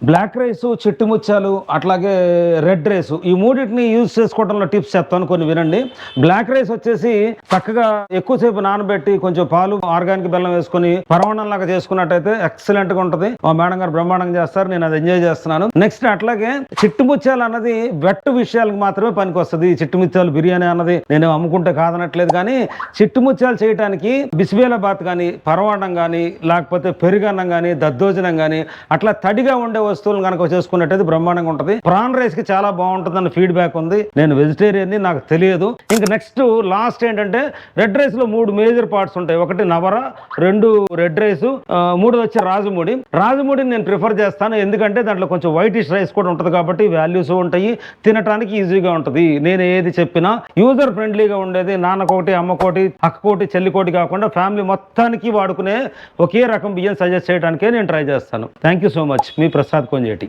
Black rice, చిట్టి ముత్యాలు, అట్లాగే రెడ్ రైస్ ఈ మూడింటిని యూజ్ చేసుకోవడంలో టిప్స్ చెప్తాను, కొన్ని వినండి. బ్లాక్ రైస్ వచ్చేసి చక్కగా ఎక్కువసేపు నానబెట్టి కొంచెం పాలు, ఆర్గానిక్ బెల్లం వేసుకుని పరమాన్నం లాగా చేసుకున్నట్టయితే ఎక్సలెంట్ గా ఉంటది. మా మేడం గారు బ్రహ్మాండంగా చేస్తారు, నేను అది ఎంజాయ్ చేస్తున్నాను. నెక్స్ట్ అట్లాగే చిట్టి ముత్యాలు అన్నది వెట్ విషయాలకు మాత్రమే పనికి వస్తుంది. చిట్టి ముత్యాలు బిర్యానీ అన్నది నేను అమ్ముకుంటే కాదనట్లేదు, కానీ చిట్టి ముత్యాలు చేయడానికి బిస్బేలాబాత్ కానీ, పరమాన్నం కానీ, లేకపోతే పెరుగన్నం కానీ, దద్దోజనం కానీ అట్లా తడిగా ఉండే వస్తువులు కనుక చేసుకున్నట్టయితే బ్రహ్మాండంగా ఉంటుంది. ప్రాన్ రైస్ కి చాలా బాగుంటుందని ఫీడ్బ్యాక్ ఉంది. నేను వెజిటేరియన్, నాకు తెలియదు. ఇంకా నెక్స్ట్ లాస్ట్ ఏంటంటే రెడ్ రైస్ లో 3 మేజర్ పార్ట్స్ ఉంటాయి. ఒకటి నవర, 2 రెడ్ రైస్, 3 వచ్చి రాజముడి. రాజముడిని నేను ప్రిఫర్ చేస్తాను, ఎందుకంటే దాంట్లో కొంచెం వైటిష్ రైస్ కూడా ఉంటుంది కాబట్టి వాల్యూస్ ఉంటాయి, తినటానికి ఈజీగా ఉంటుంది. నేను ఏది చెప్పినా యూజర్ ఫ్రెండ్లీగా ఉండేది, నాన్నకోటి, అమ్మకోటి, అక్కకోటి, చెల్లికోటి కాకుండా ఫ్యామిలీ మొత్తానికి వాడుకునే ఒకే రకం బియ్యం సజెస్ట్ చేయడానికే నేను ట్రై చేస్తాను. Thank you so much. Me Prasad Konjeti.